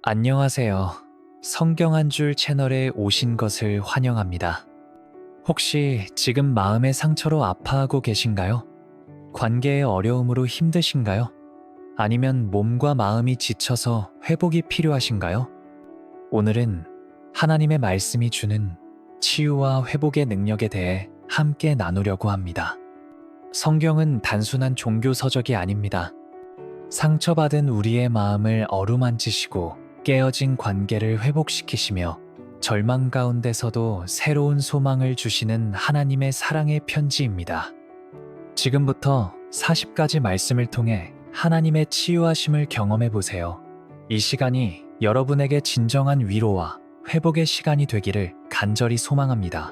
안녕하세요. 성경 한 줄 채널에 오신 것을 환영합니다. 혹시 지금 마음의 상처로 아파하고 계신가요? 관계의 어려움으로 힘드신가요? 아니면 몸과 마음이 지쳐서 회복이 필요하신가요? 오늘은 하나님의 말씀이 주는 치유와 회복의 능력에 대해 함께 나누려고 합니다. 성경은 단순한 종교 서적이 아닙니다. 상처받은 우리의 마음을 어루만지시고 깨어진 관계를 회복시키시며 절망 가운데서도 새로운 소망을 주시는 하나님의 사랑의 편지입니다. 지금부터 40가지 말씀을 통해 하나님의 치유하심을 경험해 보세요. 이 시간이 여러분에게 진정한 위로와 회복의 시간이 되기를 간절히 소망합니다.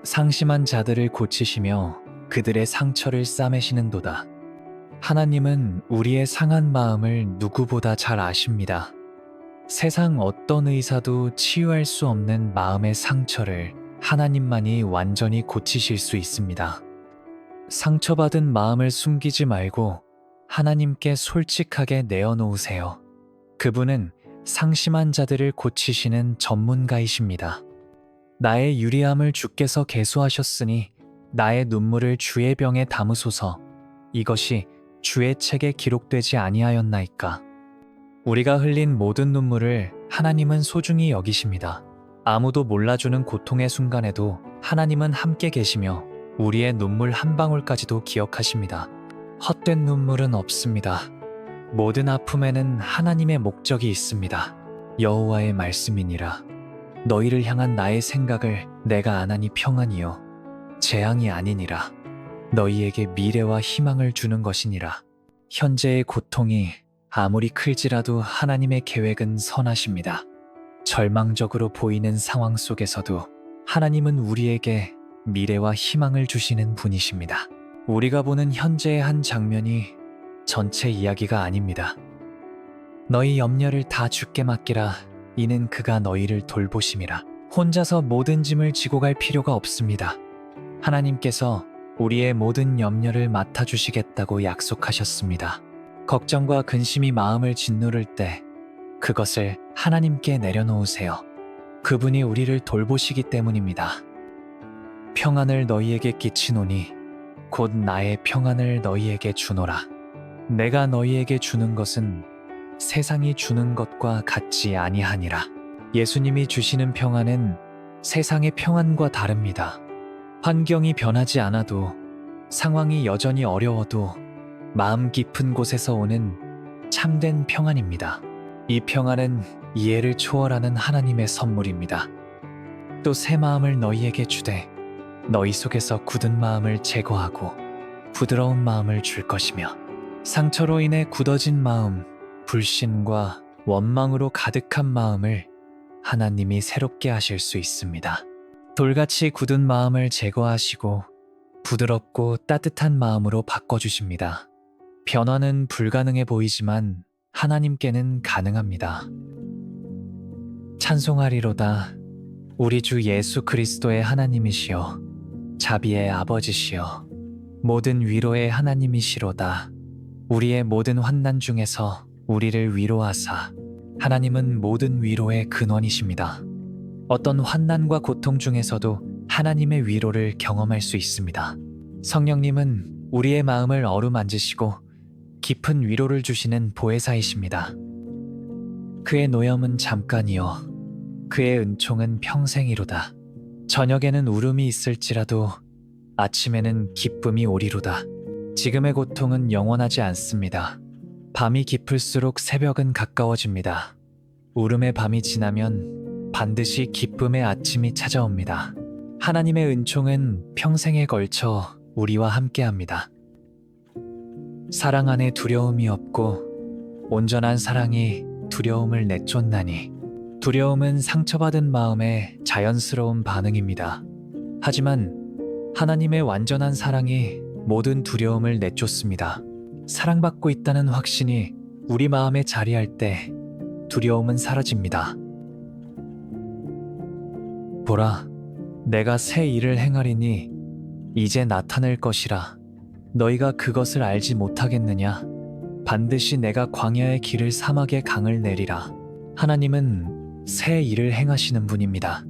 상심한 자들을 고치시며 그들의 상처를 싸매시는도다. 하나님은 우리의 상한 마음을 누구보다 잘 아십니다. 세상 어떤 의사도 치유할 수 없는 마음의 상처를 하나님만이 완전히 고치실 수 있습니다. 상처받은 마음을 숨기지 말고 하나님께 솔직하게 내어놓으세요. 그분은 상심한 자들을 고치시는 전문가이십니다. 나의 유리함을 주께서 계수하셨으니 나의 눈물을 주의 병에 담으소서. 이것이 주의 책에 기록되지 아니하였나이까. 우리가 흘린 모든 눈물을 하나님은 소중히 여기십니다. 아무도 몰라주는 고통의 순간에도 하나님은 함께 계시며 우리의 눈물 한 방울까지도 기억하십니다. 헛된 눈물은 없습니다. 모든 아픔에는 하나님의 목적이 있습니다. 여호와의 말씀이니라. 너희를 향한 나의 생각을 내가 아나니 평안이요 재앙이 아니니라. 너희에게 미래와 희망을 주는 것이니라. 현재의 고통이 아무리 클지라도 하나님의 계획은 선하십니다. 절망적으로 보이는 상황 속에서도 하나님은 우리에게 미래와 희망을 주시는 분이십니다. 우리가 보는 현재의 한 장면이 전체 이야기가 아닙니다. 너희 염려를 다 주께 맡기라. 이는 그가 너희를 돌보심이라. 혼자서 모든 짐을 지고 갈 필요가 없습니다. 하나님께서 우리의 모든 염려를 맡아주시겠다고 약속하셨습니다. 걱정과 근심이 마음을 짓누를 때 그것을 하나님께 내려놓으세요. 그분이 우리를 돌보시기 때문입니다. 평안을 너희에게 끼치노니 곧 나의 평안을 너희에게 주노라. 내가 너희에게 주는 것은 세상이 주는 것과 같지 아니하니라. 예수님이 주시는 평안은 세상의 평안과 다릅니다. 환경이 변하지 않아도, 상황이 여전히 어려워도 마음 깊은 곳에서 오는 참된 평안입니다. 이 평안은 이해를 초월하는 하나님의 선물입니다. 또 새 마음을 너희에게 주되 너희 속에서 굳은 마음을 제거하고 부드러운 마음을 줄 것이며, 상처로 인해 굳어진 마음, 불신과 원망으로 가득한 마음을 하나님이 새롭게 하실 수 있습니다. 돌같이 굳은 마음을 제거하시고 부드럽고 따뜻한 마음으로 바꿔주십니다. 변화는 불가능해 보이지만 하나님께는 가능합니다. 찬송하리로다. 우리 주 예수 그리스도의 하나님이시여, 자비의 아버지시여, 모든 위로의 하나님이시로다. 우리의 모든 환난 중에서 우리를 위로하사, 하나님은 모든 위로의 근원이십니다. 어떤 환난과 고통 중에서도 하나님의 위로를 경험할 수 있습니다. 성령님은 우리의 마음을 어루만지시고 깊은 위로를 주시는 보혜사이십니다. 그의 노염은 잠깐이요 그의 은총은 평생이로다. 저녁에는 울음이 있을지라도 아침에는 기쁨이 오리로다. 지금의 고통은 영원하지 않습니다. 밤이 깊을수록 새벽은 가까워집니다. 울음의 밤이 지나면 반드시 기쁨의 아침이 찾아옵니다. 하나님의 은총은 평생에 걸쳐 우리와 함께합니다. 사랑 안에 두려움이 없고 온전한 사랑이 두려움을 내쫓나니. 두려움은 상처받은 마음의 자연스러운 반응입니다. 하지만 하나님의 완전한 사랑이 모든 두려움을 내쫓습니다. 사랑받고 있다는 확신이 우리 마음에 자리할 때 두려움은 사라집니다. 보라, 내가 새 일을 행하리니 이제 나타낼 것이라. 너희가 그것을 알지 못하겠느냐? 반드시 내가 광야의 길을 사막의 강을 내리라. 하나님은 새 일을 행하시는 분입니다.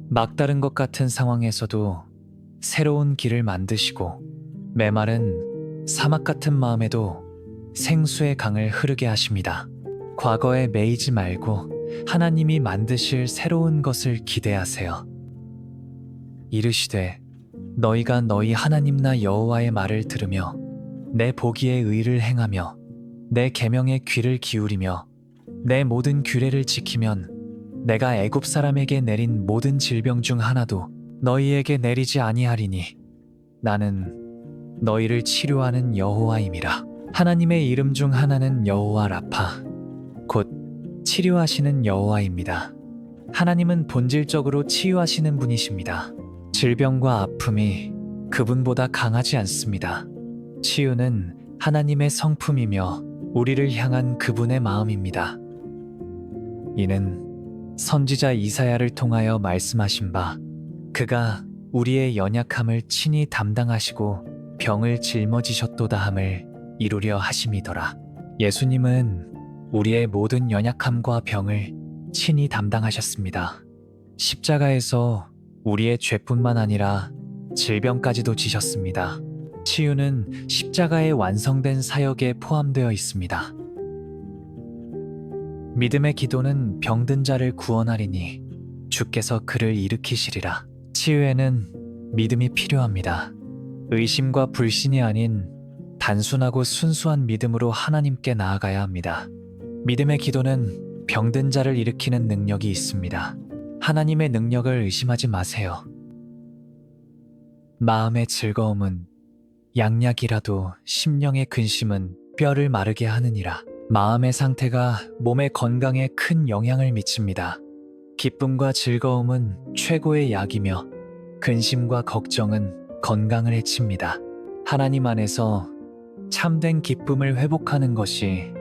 막다른 것 같은 상황에서도 새로운 길을 만드시고 메마른 사막 같은 마음에도 생수의 강을 흐르게 하십니다. 과거에 매이지 말고 하나님이 만드실 새로운 것을 기대하세요. 이르시되 너희가 너희 하나님 나 여호와의 말을 들으며 내 보기에 의를 행하며 내 계명에 귀를 기울이며 내 모든 규례를 지키면 내가 애굽 사람에게 내린 모든 질병 중 하나도 너희에게 내리지 아니하리니 나는 너희를 치료하는 여호와임이라. 하나님의 이름 중 하나는 여호와 라파, 곧 치료하시는 여호와입니다. 하나님은 본질적으로 치유하시는 분이십니다. 질병과 아픔이 그분보다 강하지 않습니다. 치유는 하나님의 성품이며 우리를 향한 그분의 마음입니다. 이는 선지자 이사야를 통하여 말씀하신 바 그가 우리의 연약함을 친히 담당하시고 병을 짊어지셨도다 함을 이루려 하심이더라. 예수님은 우리의 모든 연약함과 병을 친히 담당하셨습니다. 십자가에서 우리의 죄뿐만 아니라 질병까지도 지셨습니다. 치유는 십자가의 완성된 사역에 포함되어 있습니다. 믿음의 기도는 병든 자를 구원하리니 주께서 그를 일으키시리라. 치유에는 믿음이 필요합니다. 의심과 불신이 아닌 단순하고 순수한 믿음으로 하나님께 나아가야 합니다. 믿음의 기도는 병든 자를 일으키는 능력이 있습니다. 하나님의 능력을 의심하지 마세요. 마음의 즐거움은 양약이라도 심령의 근심은 뼈를 마르게 하느니라. 마음의 상태가 몸의 건강에 큰 영향을 미칩니다. 기쁨과 즐거움은 최고의 약이며 근심과 걱정은 건강을 해칩니다. 하나님 안에서 참된 기쁨을 회복하는 것이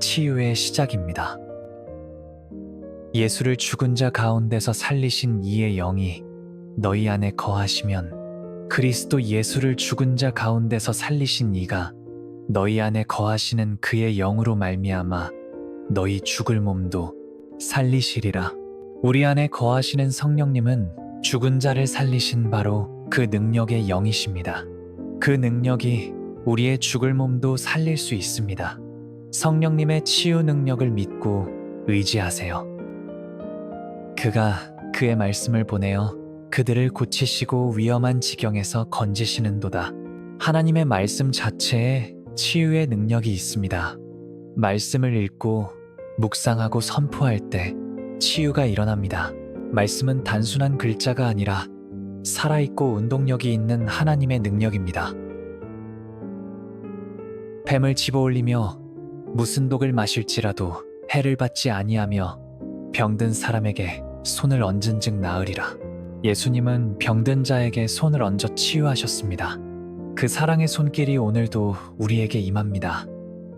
치유의 시작입니다. 예수를 죽은 자 가운데서 살리신 이의 영이 너희 안에 거하시면 그리스도 예수를 죽은 자 가운데서 살리신 이가 너희 안에 거하시는 그의 영으로 말미암아 너희 죽을 몸도 살리시리라. 우리 안에 거하시는 성령님은 죽은 자를 살리신 바로 그 능력의 영이십니다. 그 능력이 우리의 죽을 몸도 살릴 수 있습니다. 성령님의 치유 능력을 믿고 의지하세요. 그가 그의 말씀을 보내어 그들을 고치시고 위험한 지경에서 건지시는도다. 하나님의 말씀 자체에 치유의 능력이 있습니다. 말씀을 읽고 묵상하고 선포할 때 치유가 일어납니다. 말씀은 단순한 글자가 아니라 살아있고 운동력이 있는 하나님의 능력입니다. 뱀을 집어올리며 무슨 독을 마실지라도 해를 받지 아니하며 병든 사람에게 손을 얹은 즉 나으리라. 예수님은 병든 자에게 손을 얹어 치유하셨습니다. 그 사랑의 손길이 오늘도 우리에게 임합니다.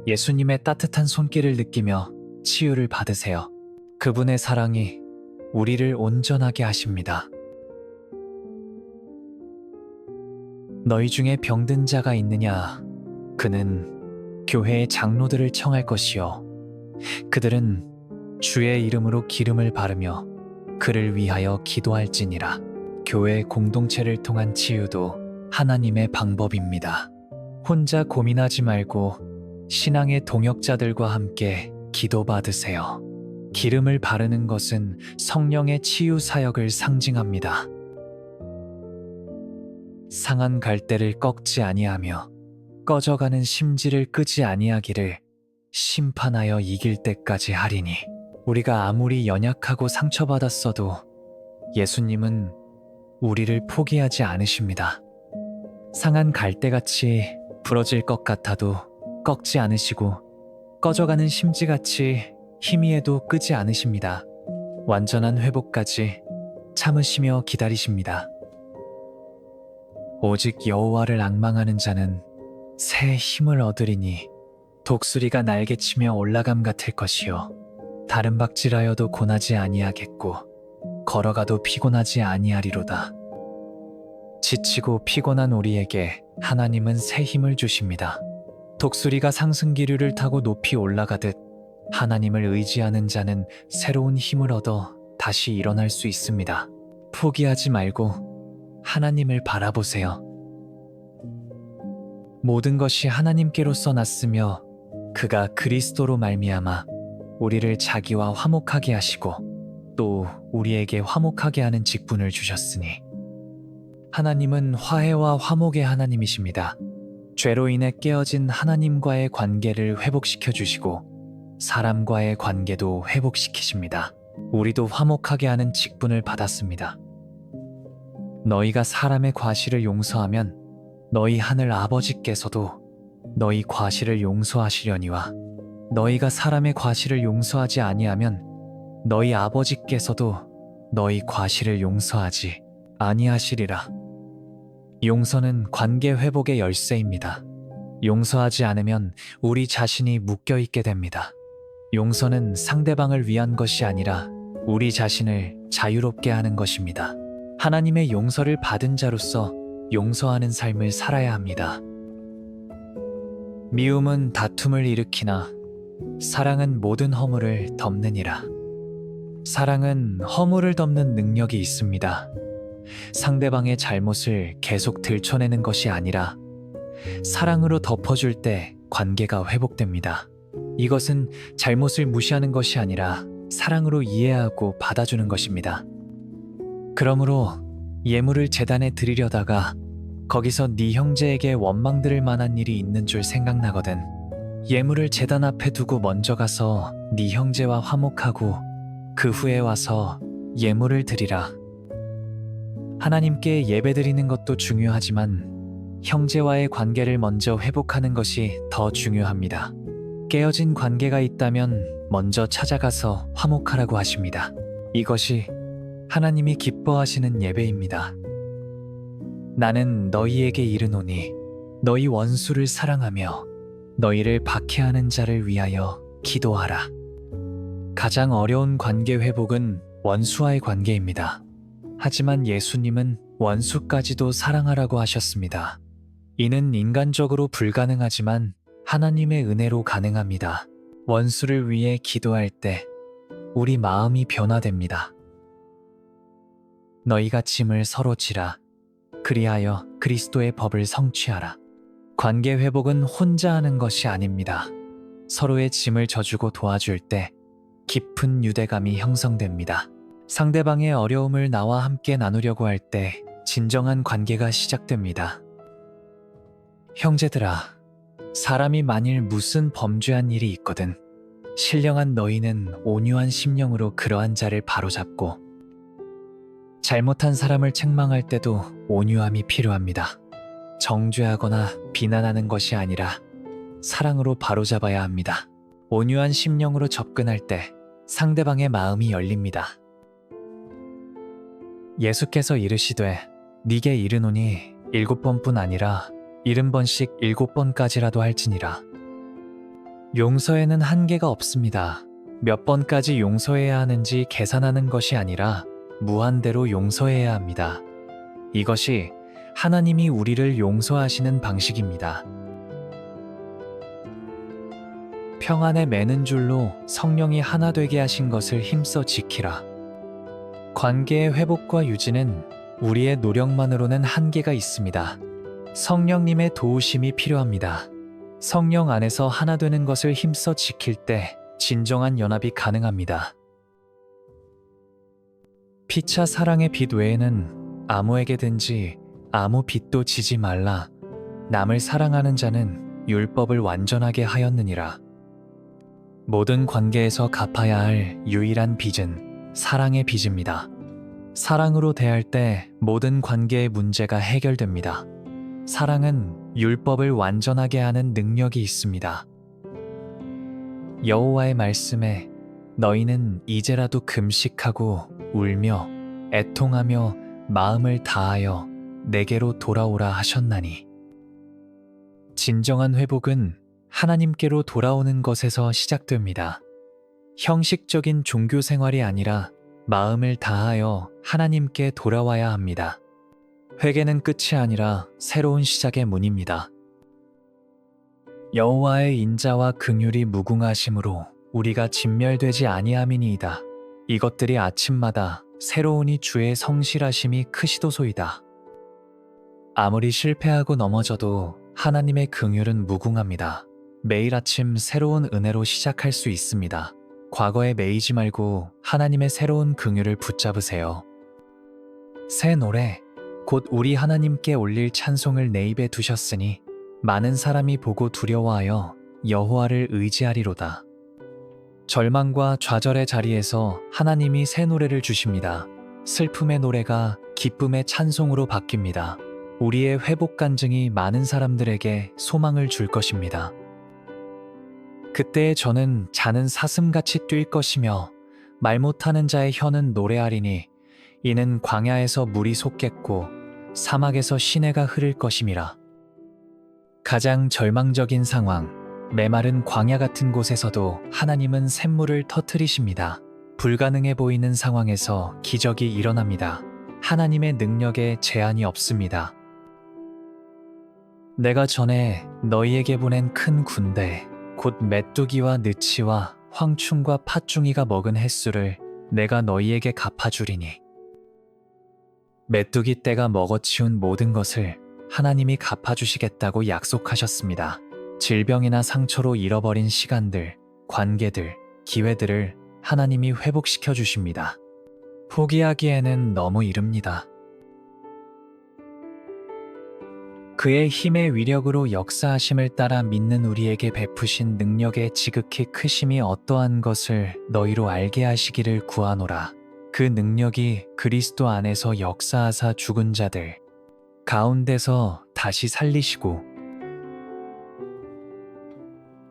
예수님의 따뜻한 손길을 느끼며 치유를 받으세요. 그분의 사랑이 우리를 온전하게 하십니다. 너희 중에 병든 자가 있느냐? 그는 교회의 장로들을 청할 것이요. 그들은 주의 이름으로 기름을 바르며 그를 위하여 기도할지니라. 교회 공동체를 통한 치유도 하나님의 방법입니다. 혼자 고민하지 말고 신앙의 동역자들과 함께 기도받으세요. 기름을 바르는 것은 성령의 치유 사역을 상징합니다. 상한 갈대를 꺾지 아니하며 꺼져가는 심지를 끄지 아니하기를 심판하여 이길 때까지 하리니. 우리가 아무리 연약하고 상처받았어도 예수님은 우리를 포기하지 않으십니다. 상한 갈대같이 부러질 것 같아도 꺾지 않으시고 꺼져가는 심지같이 희미해도 끄지 않으십니다. 완전한 회복까지 참으시며 기다리십니다. 오직 여호와를 앙망하는 자는 새 힘을 얻으리니 독수리가 날개치며 올라감 같을 것이요 다른 박질하여도 고나지 아니하겠고 걸어가도 피곤하지 아니하리로다. 지치고 피곤한 우리에게 하나님은 새 힘을 주십니다. 독수리가 상승기류를 타고 높이 올라가듯 하나님을 의지하는 자는 새로운 힘을 얻어 다시 일어날 수 있습니다. 포기하지 말고 하나님을 바라보세요. 모든 것이 하나님께로서 났으며 그가 그리스도로 말미암아 우리를 자기와 화목하게 하시고 또 우리에게 화목하게 하는 직분을 주셨으니 하나님은 화해와 화목의 하나님이십니다. 죄로 인해 깨어진 하나님과의 관계를 회복시켜 주시고 사람과의 관계도 회복시키십니다. 우리도 화목하게 하는 직분을 받았습니다. 너희가 사람의 과실을 용서하면 너희 하늘 아버지께서도 너희 과실을 용서하시려니와 너희가 사람의 과실을 용서하지 아니하면 너희 아버지께서도 너희 과실을 용서하지 아니하시리라. 용서는 관계 회복의 열쇠입니다. 용서하지 않으면 우리 자신이 묶여 있게 됩니다. 용서는 상대방을 위한 것이 아니라 우리 자신을 자유롭게 하는 것입니다. 하나님의 용서를 받은 자로서 용서하는 삶을 살아야 합니다. 미움은 다툼을 일으키나 사랑은 모든 허물을 덮느니라. 사랑은 허물을 덮는 능력이 있습니다. 상대방의 잘못을 계속 들춰내는 것이 아니라 사랑으로 덮어줄 때 관계가 회복됩니다. 이것은 잘못을 무시하는 것이 아니라 사랑으로 이해하고 받아주는 것입니다. 그러므로 예물을 제단에 드리려다가 거기서 네 형제에게 원망 들을 만한 일이 있는 줄 생각나거든. 예물을 제단 앞에 두고 먼저 가서 네 형제와 화목하고 그 후에 와서 예물을 드리라. 하나님께 예배드리는 것도 중요하지만 형제와의 관계를 먼저 회복하는 것이 더 중요합니다. 깨어진 관계가 있다면 먼저 찾아가서 화목하라고 하십니다. 이것이 하나님이 기뻐하시는 예배입니다. 나는 너희에게 이르노니 너희 원수를 사랑하며 너희를 박해하는 자를 위하여 기도하라. 가장 어려운 관계 회복은 원수와의 관계입니다. 하지만 예수님은 원수까지도 사랑하라고 하셨습니다. 이는 인간적으로 불가능하지만 하나님의 은혜로 가능합니다. 원수를 위해 기도할 때 우리 마음이 변화됩니다. 너희가 짐을 서로 지라. 그리하여 그리스도의 법을 성취하라. 관계 회복은 혼자 하는 것이 아닙니다. 서로의 짐을 져주고 도와줄 때 깊은 유대감이 형성됩니다. 상대방의 어려움을 나와 함께 나누려고 할 때 진정한 관계가 시작됩니다. 형제들아, 사람이 만일 무슨 범죄한 일이 있거든 신령한 너희는 온유한 심령으로 그러한 자를 바로잡고 잘못한 사람을 책망할 때도 온유함이 필요합니다. 정죄하거나 비난하는 것이 아니라 사랑으로 바로잡아야 합니다. 온유한 심령으로 접근할 때 상대방의 마음이 열립니다. 예수께서 이르시되 네게 이르노니 7번뿐 아니라 70번씩 7번까지라도 할지니라. 용서에는 한계가 없습니다. 몇 번까지 용서해야 하는지 계산하는 것이 아니라 무한대로 용서해야 합니다. 이것이 하나님이 우리를 용서하시는 방식입니다. 평안에 매는 줄로 성령이 하나 되게 하신 것을 힘써 지키라. 관계의 회복과 유지는 우리의 노력만으로는 한계가 있습니다. 성령님의 도우심이 필요합니다. 성령 안에서 하나 되는 것을 힘써 지킬 때 진정한 연합이 가능합니다. 피차 사랑의 빚 외에는 아무에게든지 아무 빚도 지지 말라. 남을 사랑하는 자는 율법을 완전하게 하였느니라. 모든 관계에서 갚아야 할 유일한 빚은 사랑의 빚입니다. 사랑으로 대할 때 모든 관계의 문제가 해결됩니다. 사랑은 율법을 완전하게 하는 능력이 있습니다. 여호와의 말씀에 너희는 이제라도 금식하고 울며 애통하며 마음을 다하여 내게로 돌아오라 하셨나니. 진정한 회복은 하나님께로 돌아오는 것에서 시작됩니다. 형식적인 종교 생활이 아니라 마음을 다하여 하나님께 돌아와야 합니다. 회개는 끝이 아니라 새로운 시작의 문입니다. 여호와의 인자와 긍휼이 무궁하심으로 우리가 진멸되지 아니함이니이다. 이것들이 아침마다 새로우니 주의 성실하심이 크시도소이다. 아무리 실패하고 넘어져도 하나님의 긍휼은 무궁합니다. 매일 아침 새로운 은혜로 시작할 수 있습니다. 과거에 매이지 말고 하나님의 새로운 긍휼을 붙잡으세요. 새 노래, 곧 우리 하나님께 올릴 찬송을 내 입에 두셨으니 많은 사람이 보고 두려워하여 여호와를 의지하리로다. 절망과 좌절의 자리에서 하나님이 새 노래를 주십니다. 슬픔의 노래가 기쁨의 찬송으로 바뀝니다. 우리의 회복 간증이 많은 사람들에게 소망을 줄 것입니다. 그때에 저는 자는 사슴같이 뛸 것이며 말 못하는 자의 혀는 노래하리니 이는 광야에서 물이 솟겠고 사막에서 시내가 흐를 것임이라. 가장 절망적인 상황, 메마른 광야 같은 곳에서도 하나님은 샘물을 터뜨리십니다. 불가능해 보이는 상황에서 기적이 일어납니다. 하나님의 능력에 제한이 없습니다. 내가 전에 너희에게 보낸 큰 군대, 곧 메뚜기와 느치와 황충과 팥중이가 먹은 횟수를 내가 너희에게 갚아주리니. 메뚜기 떼가 먹어치운 모든 것을 하나님이 갚아주시겠다고 약속하셨습니다. 질병이나 상처로 잃어버린 시간들, 관계들, 기회들을 하나님이 회복시켜 주십니다. 포기하기에는 너무 이릅니다. 그의 힘의 위력으로 역사하심을 따라 믿는 우리에게 베푸신 능력의 지극히 크심이 어떠한 것을 너희로 알게 하시기를 구하노라. 그 능력이 그리스도 안에서 역사하사 죽은 자들 가운데서 다시 살리시고,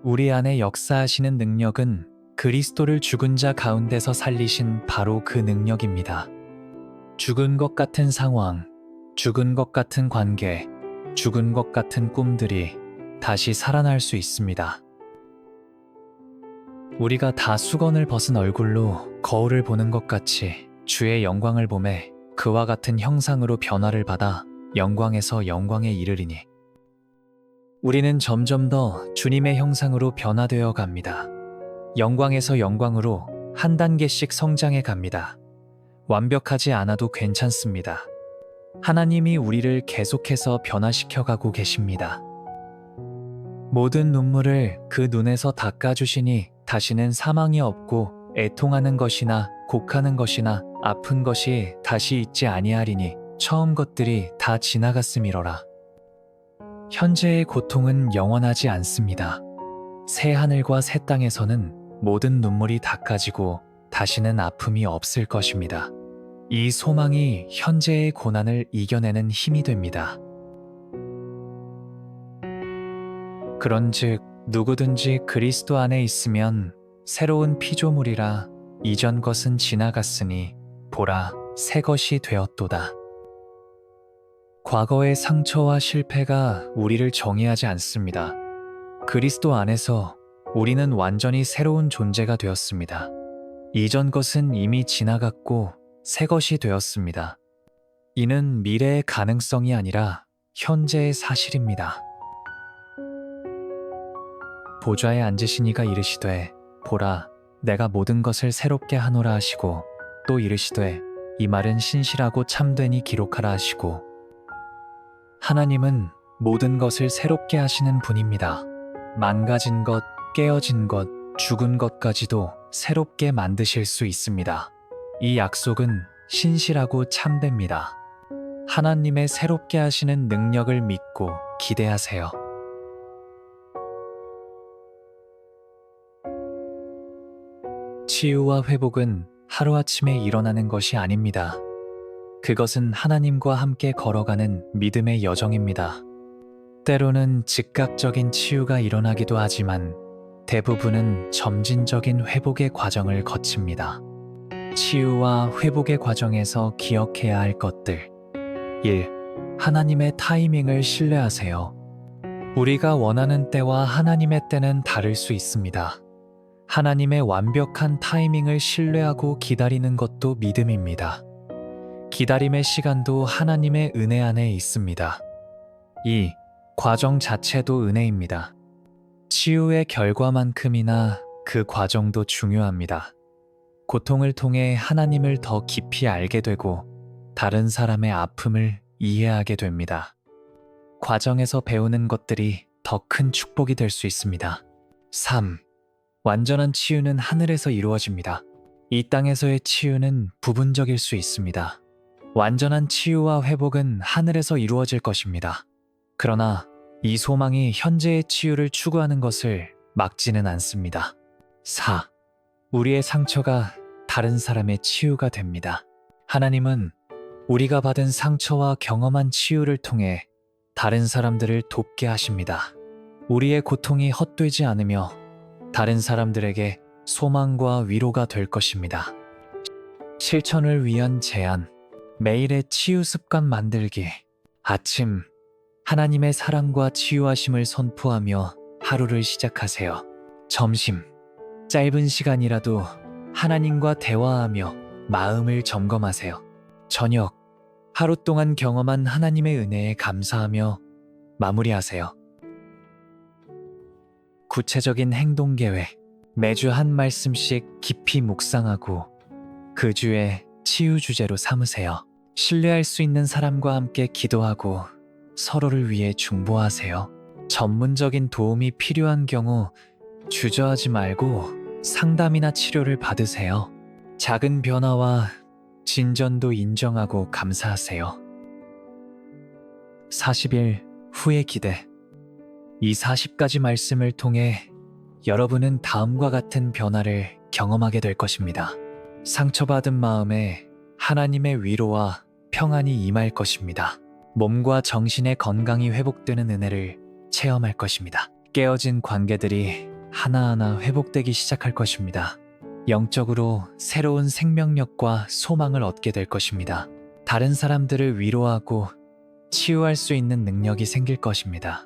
우리 안에 역사하시는 능력은 그리스도를 죽은 자 가운데서 살리신 바로 그 능력입니다. 죽은 것 같은 상황, 죽은 것 같은 관계, 죽은 것 같은 꿈들이 다시 살아날 수 있습니다. 우리가 다 수건을 벗은 얼굴로 거울을 보는 것 같이 주의 영광을 보매 그와 같은 형상으로 변화를 받아 영광에서 영광에 이르리니. 우리는 점점 더 주님의 형상으로 변화되어 갑니다. 영광에서 영광으로 한 단계씩 성장해 갑니다. 완벽하지 않아도 괜찮습니다. 하나님이 우리를 계속해서 변화시켜 가고 계십니다. 모든 눈물을 그 눈에서 닦아주시니 다시는 사망이 없고 애통하는 것이나 곡하는 것이나 아픈 것이 다시 있지 아니하리니 처음 것들이 다 지나갔음이로라. 현재의 고통은 영원하지 않습니다. 새 하늘과 새 땅에서는 모든 눈물이 닦아지고 다시는 아픔이 없을 것입니다. 이 소망이 현재의 고난을 이겨내는 힘이 됩니다. 그런즉 누구든지 그리스도 안에 있으면 새로운 피조물이라 이전 것은 지나갔으니 보라 새 것이 되었도다. 과거의 상처와 실패가 우리를 정의하지 않습니다. 그리스도 안에서 우리는 완전히 새로운 존재가 되었습니다. 이전 것은 이미 지나갔고 새 것이 되었습니다. 이는 미래의 가능성이 아니라 현재의 사실입니다. 보좌에 앉으신 이가 이르시되 보라 내가 모든 것을 새롭게 하노라 하시고 또 이르시되 이 말은 신실하고 참되니 기록하라 하시고. 하나님은 모든 것을 새롭게 하시는 분입니다. 망가진 것, 깨어진 것, 죽은 것까지도 새롭게 만드실 수 있습니다. 이 약속은 신실하고 참됩니다. 하나님의 새롭게 하시는 능력을 믿고 기대하세요. 치유와 회복은 하루아침에 일어나는 것이 아닙니다. 그것은 하나님과 함께 걸어가는 믿음의 여정입니다. 때로는 즉각적인 치유가 일어나기도 하지만 대부분은 점진적인 회복의 과정을 거칩니다. 치유와 회복의 과정에서 기억해야 할 것들. 1. 하나님의 타이밍을 신뢰하세요. 우리가 원하는 때와 하나님의 때는 다를 수 있습니다. 하나님의 완벽한 타이밍을 신뢰하고 기다리는 것도 믿음입니다. 기다림의 시간도 하나님의 은혜 안에 있습니다. 2. 과정 자체도 은혜입니다. 치유의 결과만큼이나 그 과정도 중요합니다. 고통을 통해 하나님을 더 깊이 알게 되고 다른 사람의 아픔을 이해하게 됩니다. 과정에서 배우는 것들이 더 큰 축복이 될 수 있습니다. 3. 완전한 치유는 하늘에서 이루어집니다. 이 땅에서의 치유는 부분적일 수 있습니다. 완전한 치유와 회복은 하늘에서 이루어질 것입니다. 그러나 이 소망이 현재의 치유를 추구하는 것을 막지는 않습니다. 4. 우리의 상처가 다른 사람의 치유가 됩니다. 하나님은 우리가 받은 상처와 경험한 치유를 통해 다른 사람들을 돕게 하십니다. 우리의 고통이 헛되지 않으며 다른 사람들에게 소망과 위로가 될 것입니다. 실천을 위한 제안, 매일의 치유 습관 만들기. 아침, 하나님의 사랑과 치유하심을 선포하며 하루를 시작하세요. 점심, 짧은 시간이라도 하나님과 대화하며 마음을 점검하세요. 저녁, 하루 동안 경험한 하나님의 은혜에 감사하며 마무리하세요. 구체적인 행동 계획, 매주 한 말씀씩 깊이 묵상하고 그 주에 치유 주제로 삼으세요. 신뢰할 수 있는 사람과 함께 기도하고 서로를 위해 중보하세요. 전문적인 도움이 필요한 경우 주저하지 말고 상담이나 치료를 받으세요. 작은 변화와 진전도 인정하고 감사하세요. 40일 후의 기대. 이 40가지 말씀을 통해 여러분은 다음과 같은 변화를 경험하게 될 것입니다. 상처받은 마음에 하나님의 위로와 평안이 임할 것입니다. 몸과 정신의 건강이 회복되는 은혜를 체험할 것입니다. 깨어진 관계들이 하나하나 회복되기 시작할 것입니다. 영적으로 새로운 생명력과 소망을 얻게 될 것입니다. 다른 사람들을 위로하고 치유할 수 있는 능력이 생길 것입니다.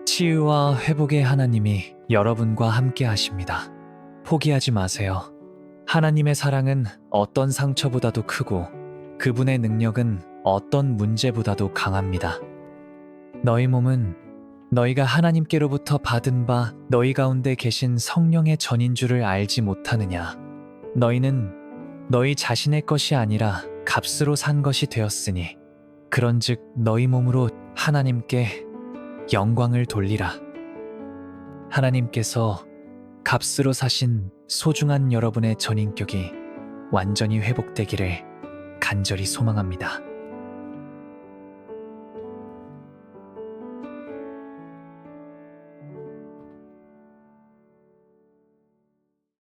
치유와 회복의 하나님이 여러분과 함께 하십니다. 포기하지 마세요. 하나님의 사랑은 어떤 상처보다도 크고 그분의 능력은 어떤 문제보다도 강합니다. 너희 몸은 너희가 하나님께로부터 받은 바 너희 가운데 계신 성령의 전인 줄을 알지 못하느냐. 너희는 너희 자신의 것이 아니라 값으로 산 것이 되었으니 그런즉 너희 몸으로 하나님께 영광을 돌리라. 하나님께서 값으로 사신 소중한 여러분의 전인격이 완전히 회복되기를 간절히 소망합니다.